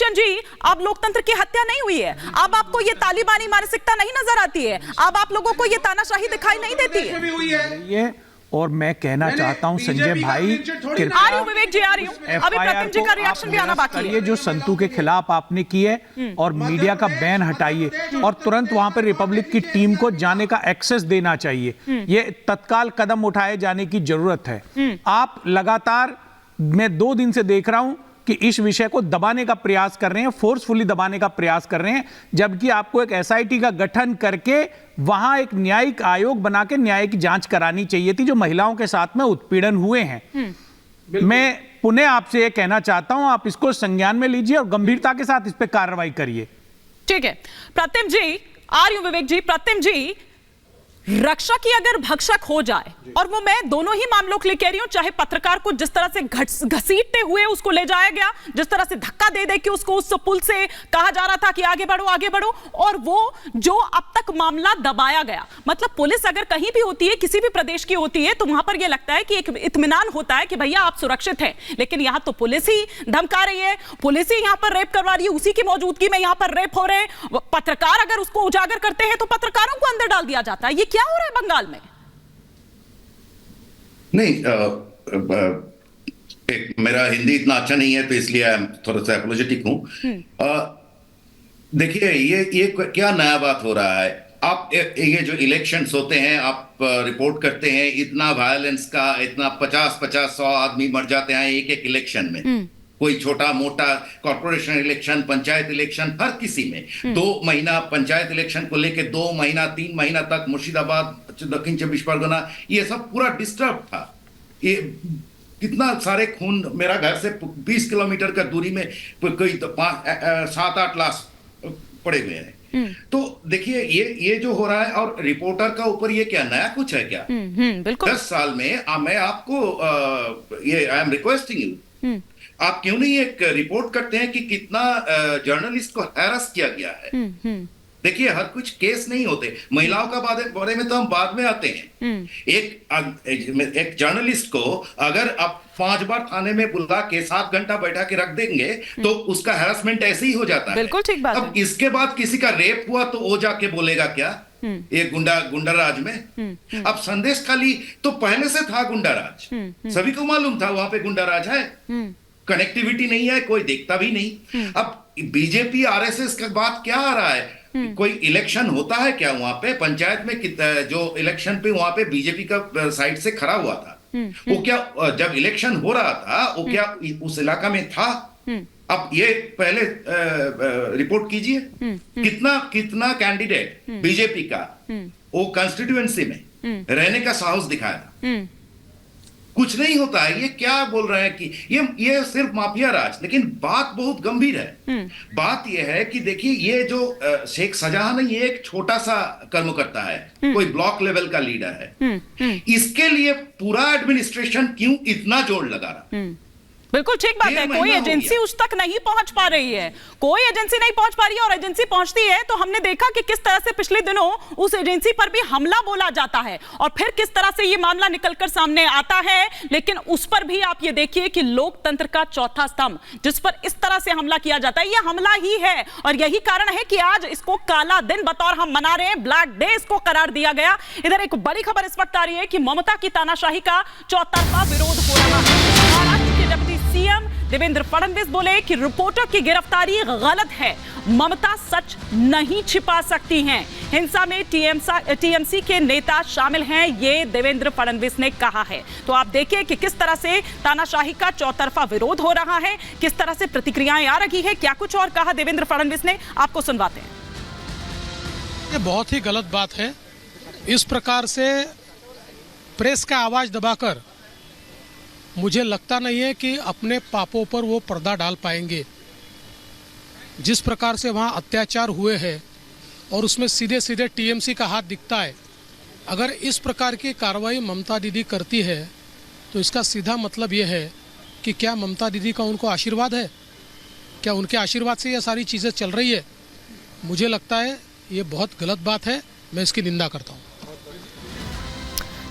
Christian जी, अब लोकतंत्र की हत्या नहीं हुई है? अब आपको ये तालिबानी मानसिकता नहीं नजर आती है? अब आप लोगों को ये तानाशाही दिखाई नहीं देती है? और मैं कहना चाहता हूं संजय भाई, कृपया विवेक जी, आ रही हूं, अभी प्रतिम जी का रिएक्शन भी आना बाकी है। जो संतू के खिलाफ आपने की है और मीडिया का बैन हटाइए और तुरंत वहां पर रिपब्लिक की टीम को जाने का एक्सेस देना चाहिए। ये तत्काल कदम उठाए जाने की जरूरत है। आप लगातार, मैं 2 दिन से देख रहा हूं कि इस विषय को दबाने का प्रयास कर रहे हैं, फोर्सफुली दबाने का प्रयास कर रहे हैं, जबकि आपको एक एसआईटी का गठन करके वहां एक न्यायिक आयोग बना के न्याय की जांच करानी चाहिए थी, जो महिलाओं के साथ में उत्पीड़न हुए हैं। मैं पुनः आपसे यह कहना चाहता हूं, आप इसको संज्ञान में लीजिए और गंभीरता के साथ इस पर कार्रवाई करिए। ठीक है प्रतिम जी, आ रही हूं विवेक जी। प्रतिम जी, रक्षा की अगर भक्षक हो जाए, और वो मैं दोनों ही मामलों के लिए कह रही हूं, चाहे पत्रकार को जिस तरह से घसीटते हुए उसको ले जाया गया, जिस तरह से धक्का दे दे के उसको उस पुल से कहा जा रहा था कि आगे बढ़ो आगे बढ़ो, और वो जो अब तक मामला दबाया गया, मतलब पुलिस अगर कहीं भी होती है, किसी भी प्रदेश की होती है, तो वहां पर यह लगता है कि एक इत्मीनान होता है कि भैया आप सुरक्षित हैं। लेकिन यहां तो पुलिस ही धमका रही है, पुलिस ही यहां पर रेप करवा रही है, उसी की मौजूदगी में यहां पर रेप हो रहे हैं। पत्रकार अगर उसको उजागर करते हैं तो पत्रकारों को अंदर डाल दिया जाता है। ये क्या हो रहा है बंगाल में? नहीं, मेरा हिंदी इतना अच्छा नहीं है तो इसलिए थोड़ा सा एपोलोजेटिक हूं। देखिए, ये क्या नया बात हो रहा है? आप ये जो इलेक्शंस होते हैं, आप रिपोर्ट करते हैं, इतना वायलेंस का, इतना 50-100 आदमी मर जाते हैं एक एक इलेक्शन में। कोई छोटा मोटा कॉर्पोरेशन इलेक्शन, पंचायत इलेक्शन, हर किसी में 2 महीना पंचायत इलेक्शन को लेके 2 महीना 3 महीना तक मुर्शिदाबाद, दक्षिण 24 परगना, ये सब पूरा डिस्टर्ब था। ये कितना सारे खून, मेरा घर से 20 किलोमीटर का दूरी में कोई 7-8 लाश पड़े हुए हैं। तो देखिए, ये जो हो रहा है, और रिपोर्टर का ऊपर ये क्या नया कुछ है क्या? बिल्कुल। 10 साल में मैं आपको ये आई एम रिक्वेस्टिंग यू, आप क्यों नहीं एक रिपोर्ट करते हैं कि कितना जर्नलिस्ट को हैरेस किया गया है? देखिए, हर कुछ केस नहीं होते। महिलाओं का बारे में तो हम बाद में आते हैं। एक जर्नलिस्ट को अगर आप 5 बार थाने में बुला के 7 घंटा बैठा के रख देंगे तो उसका हैरेसमेंट ऐसे ही हो जाता है। बिल्कुल ठीक बात है। अब इसके बाद किसी का रेप हुआ तो वो जाके बोलेगा क्या? ये गुंडा राज में। अब संदेश खाली तो पहले से था गुंडा राज, सभी को मालूम था वहां पे गुंडा राज है। कनेक्टिविटी नहीं है, कोई देखता भी नहीं। अब बीजेपी आरएसएस का बात क्या आ रहा है? कोई इलेक्शन होता है क्या वहां पे? पंचायत में जो इलेक्शन पे वहां पे बीजेपी का साइड से खड़ा हुआ था, वो क्या जब इलेक्शन हो रहा था वो क्या उस इलाका में था? अब ये पहले रिपोर्ट कीजिए, कितना कैंडिडेट बीजेपी का वो कंस्टिट्यूएंसी में रहने का साहस दिखाया था। कुछ नहीं होता है। ये क्या बोल रहे हैं कि ये सिर्फ माफिया राज, लेकिन बात बहुत गंभीर है। बात ये है कि देखिए, ये जो शेख शाहजहां नहीं, ये एक छोटा सा कर्मकर्ता है, कोई ब्लॉक लेवल का लीडर है। इसके लिए पूरा एडमिनिस्ट्रेशन क्यों इतना जोर लगा रहा? बिल्कुल ठीक बात है। कोई एजेंसी उस तक नहीं पहुंच पा रही है, कोई एजेंसी नहीं पहुंच पा रही है, और एजेंसी पहुंचती है तो हमने देखा कि किस तरह से पिछले दिनों उस एजेंसी पर भी हमला बोला जाता है, और फिर किस तरह से ये मामला निकलकर सामने आता है। लेकिन उस पर भी आप ये देखिए कि लोकतंत्र का चौथा स्तंभ जिस पर इस तरह से हमला किया जाता है, ये हमला ही है। और यही कारण है कि आज इसको काला दिन बतौर हम मना रहे हैं, ब्लैक डे इसको करार दिया गया। इधर एक बड़ी खबर इस वक्त आ रही है कि ममता की तानाशाही का चौतरफा विरोध हो रहा है। महाराष्ट्र के डिप्टी सीएम देवेंद्र फडणवीस बोले कि रिपोर्टर की गिरफ्तारी गलत है, ममता सच नहीं छिपा सकती हैं। हिंसा में टीएमसी के नेता शामिल हैं, ये देवेंद्र फडणवीस ने कहा है। तो आप देखिए कि किस तरह से तानाशाही का चौतरफा विरोध हो रहा है, किस तरह से प्रतिक्रियाएं आ रही है। क्या कुछ और कहा देवेंद्र फडणवीस ने, आपको सुनवाते हैं। ये बहुत ही गलत बात है। इस प्रकार से प्रेस का आवाज दबाकर मुझे लगता नहीं है कि अपने पापों पर वो पर्दा डाल पाएंगे। जिस प्रकार से वहाँ अत्याचार हुए हैं और उसमें सीधे सीधे टीएमसी का हाथ दिखता है, अगर इस प्रकार की कार्रवाई ममता दीदी करती है तो इसका सीधा मतलब ये है कि क्या ममता दीदी का उनको आशीर्वाद है? क्या उनके आशीर्वाद से ये सारी चीज़ें चल रही है? मुझे लगता है ये बहुत गलत बात है, मैं इसकी निंदा करता हूँ।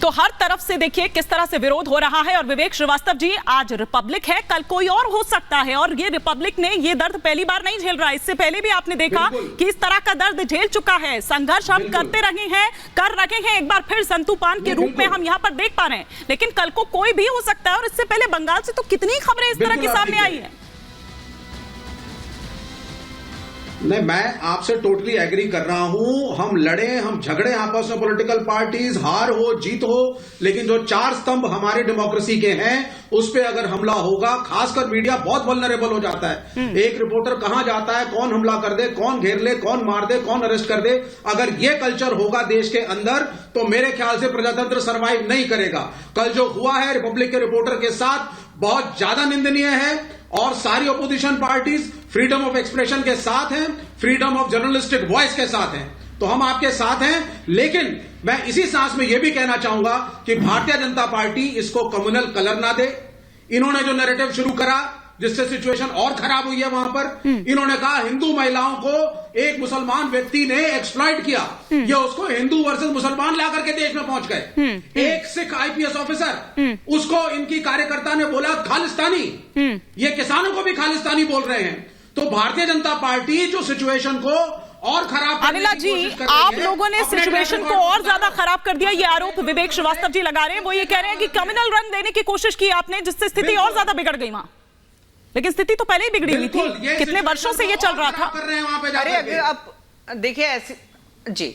तो हर तरफ से देखिए किस तरह से विरोध हो रहा है। और विवेक श्रीवास्तव जी, आज रिपब्लिक है, कल कोई और हो सकता है, और ये रिपब्लिक ने ये दर्द पहली बार नहीं झेल रहा है। इससे पहले भी आपने देखा कि इस तरह का दर्द झेल चुका है। संघर्ष हम करते रहे हैं, कर रहे हैं, एक बार फिर संतू पान के रूप में हम यहाँ पर देख पा रहे हैं, लेकिन कल को कोई भी हो सकता है। और इससे पहले बंगाल से तो कितनी खबरें इस तरह की सामने आई है। नहीं, मैं आपसे टोटली एग्री कर रहा हूं। हम लड़े, हम झगड़े आपस में, पॉलिटिकल पार्टीज, हार हो जीत हो, लेकिन जो 4 स्तंभ हमारे डेमोक्रेसी के हैं उस पे अगर हमला होगा, खासकर मीडिया बहुत वल्नरेबल हो जाता है। एक रिपोर्टर कहां जाता है, कौन हमला कर दे, कौन घेर ले, कौन मार दे, कौन अरेस्ट कर दे। अगर ये कल्चर होगा देश के अंदर तो मेरे ख्याल से प्रजातंत्र सर्वाइव नहीं करेगा। कल जो हुआ है रिपब्लिक के रिपोर्टर के साथ बहुत ज्यादा निंदनीय है, और सारी opposition parties freedom of expression के साथ हैं, फ्रीडम ऑफ जर्नलिस्टिक वॉइस के साथ हैं, तो हम आपके साथ हैं। लेकिन मैं इसी सांस में यह भी कहना चाहूंगा कि भारतीय जनता पार्टी इसको कम्युनल कलर ना दे। इन्होंने जो नैरेटिव शुरू करा जिससे सिचुएशन और खराब हुई है वहां पर, इन्होंने कहा हिंदू महिलाओं को एक मुसलमान व्यक्ति ने एक्सप्लॉइट किया, ये उसको हिंदू वर्सेस मुसलमान ला करके देश में पहुंच गए। एक सिख आईपीएस ऑफिसर, उसको इनकी कार्यकर्ता ने बोला खालिस्तानी, ये किसानों को भी खालिस्तानी बोल रहे हैं। तो भारतीय जनता पार्टी जो सिचुएशन को और खराब, अनिला जी, आप लोगों ने सिचुएशन को और ज्यादा खराब कर दिया, ये आरोप विवेक श्रीवास्तव जी लगा रहे हैं। वो ये कह रहे हैं कि कम्युनल रन देने की कोशिश की आपने, जिससे स्थिति और ज्यादा बिगड़ गई वहां। लेकिन स्थिति तो पहले ही बिगड़ी हुई थी, कितने वर्षों से ये चल रहा था। अरे अगर आप देखिए ऐसी जी,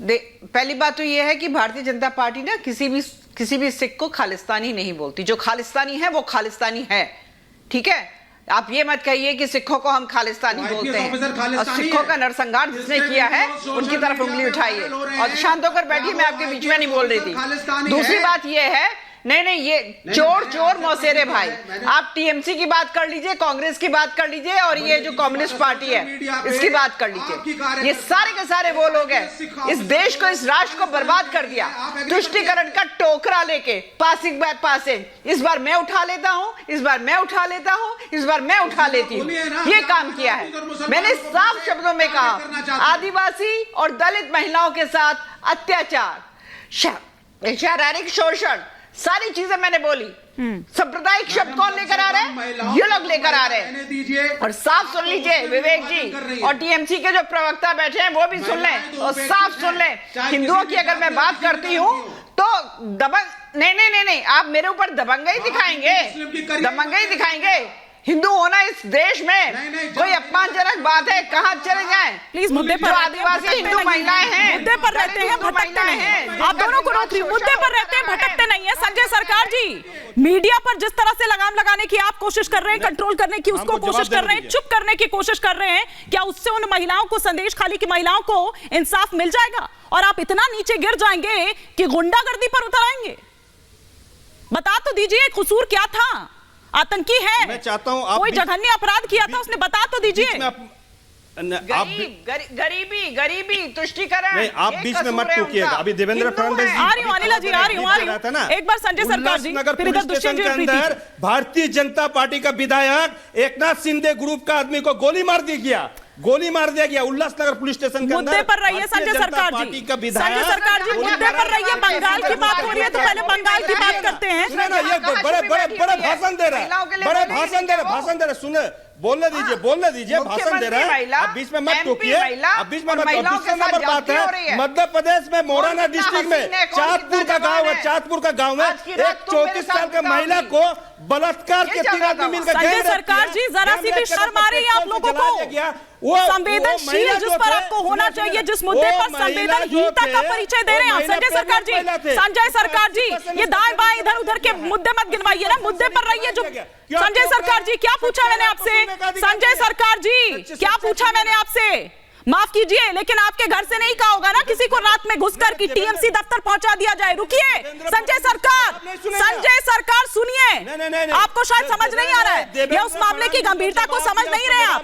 पहली बात तो ये है कि भारतीय जनता पार्टी ना किसी भी सिख को खालिस्तानी नहीं बोलती। जो खालिस्तानी है वो खालिस्तानी है, ठीक है। आप ये मत कहिए कि सिखों को हम खालिस्तानी बोलते हैं, और सिखों का नरसंहार जिसने किया है उनकी तरफ उंगली उठाइए। और शांत होकर बैठिए, मैं आपके बीच में नहीं बोल रही थी। दूसरी बात ये है, नहीं, ये चोर मौसेरे भाई, आप टीएमसी की बात कर लीजिए, कांग्रेस की बात कर लीजिए, और ये जो कम्युनिस्ट पार्टी है इसकी बात कर लीजिए। ये सारे के सारे वो लोग हैं इस देश को, इस राष्ट्र को बर्बाद कर दिया। तुष्टीकरण का टोकरा लेके पासिंग बाय पासिंग, इस बार मैं उठा लेता हूं, इस बार मैं उठा लेता हूं, इस बार मैं उठा लेती हूं, ये काम किया है। मैंने साफ शब्दों में कहा, आदिवासी और दलित महिलाओं के साथ अत्याचार, शारीरिक शोषण, सारी चीजें मैंने बोली। सांप्रदायिक शब्द कौन लेकर आ रहे हैं? ये लोग लेकर आ रहे हैं। और साफ सुन लीजिए विवेक जी, और टीएमसी के जो प्रवक्ता बैठे हैं वो भी सुन लें और साफ सुन लें। हिंदुओं की अगर मैं बात करती हूं तो दबंग नहीं, आप मेरे ऊपर दबंगई दिखाएंगे, दबंगई दिखाएंगे। हिंदू होना इस देश में कोई अपमानजनक बात है, कहां चले जाएं? प्लीज मुद्दे पर, आदिवासी हिंदू महिलाएं हैं, मुद्दे पर रहते हैं, भटकते नहीं हैं। आप दोनों को रोक रही, मुद्दे पर रहते हैं, भटकते नहीं है। संजय सरकार जी, मीडिया पर जिस तरह से लगाम लगाने की आप कोशिश कर रहे हैं, कंट्रोल करने की उसको कोशिश कर रहे हैं, चुप करने की कोशिश कर रहे हैं, क्या उससे उन महिलाओं को संदेश खाली की महिलाओं को इंसाफ मिल जाएगा? और आप इतना नीचे गिर जाएंगे कि गुंडागर्दी पर उतर आएंगे? बता तो दीजिए, कसूर क्या था? आतंकी है, मैं चाहता हूं आप कोई जघन्य अपराध किया था, उसने बता तो दीजिए। गरीबी, तुष्टीकरण, नहीं, आप बीच में मत टोकिएगा। अभी देवेंद्र फडणवीस आ रही हूं अनिला जी, आ रही हूं। एक बार संजय सरकार जी, फिर इधर दुष्यंत जी, अंदर भारतीय जनता पार्टी का विधायक एकनाथ शिंदे ग्रुप का आदमी को गोली मार दिया गया उल्लासनगर पुलिस स्टेशन के अंदर। मुद्दे पर रहिए संजय सरकार जी, संजय सरकार जी, मुद्दे पर रहिए। बंगाल की बात हो रही है तो पहले बंगाल की बात करते हैं। ये बड़े भाषण दे रहा है, भाषण दे रहा है। सुने, बोलने दीजिए, भाषण दे रहा है। आप बीच में मत टोकिए, आप बीच में मत। नंबर बात है, मध्य प्रदेश में मोराना डिस्ट्रिक्ट में चाँदपुर का गांव में एक 34 साल की महिला को बलात्कार के 3 आदमी मिलकर, संजय सरकार जी, जरा सी भी शर्म आ रही है आप लोगों को? संवेदनशील जिस पर आपको होना चाहिए, जिस मुद्दे पर संवेदनहीनता का परिचय दे रहे हैं संजय सरकार जी, ये दाएं बाएं इधर उधर के मुद्दे मत गिनवाइए ना, मुद्दे पर रहिए। जो संजय सरकार जी, क्या पूछा मैंने आपसे? संजय सरकार जी, क्या पूछा मैंने आपसे? माफ कीजिए, लेकिन आपके घर से नहीं कहा होगा ना किसी को रात में घुसकर कि टीएमसी दफ्तर पहुंचा दिया जाए। रुकिए संजय सरकार सुनिए, आपको शायद समझ नहीं आ रहा है, या उस मामले की गंभीरता को समझ नहीं रहे आप।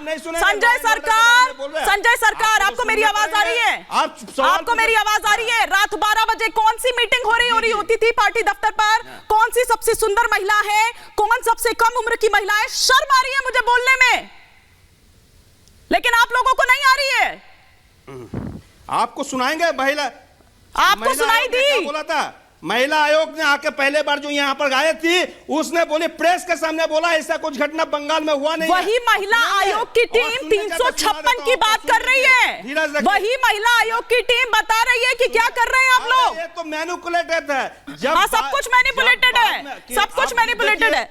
संजय सरकार, आपको मेरी आवाज आ रही है? आपको मेरी आवाज आ रही है? रात 12 बजे कौन सी मीटिंग हो रही होती थी पार्टी दफ्तर पर? कौन सी सबसे सुंदर महिला है, कौन सबसे कम उम्र की महिला है? शर्म आ रही है मुझे बोलने में, लेकिन आप लोगों को नहीं आ रही है। आपको सुनाएंगे महिला, आपको सुनाई दी? क्या बोला था? महिला आयोग ने आके पहले बार जो यहाँ पर गायब थी, उसने बोली, प्रेस के सामने बोला ऐसा कुछ घटना बंगाल में हुआ नहीं। वही महिला आयोग की टीम 356 की बात कर रही है। वही महिला आयोग की टीम बता रही है कि क्या कर रहे हैं आप लोग। ये तो मैनिपुलेटेड है। हाँ, सब कुछ मैनिपुलेटेड है, सब कुछ मैनिपुलेटेड है।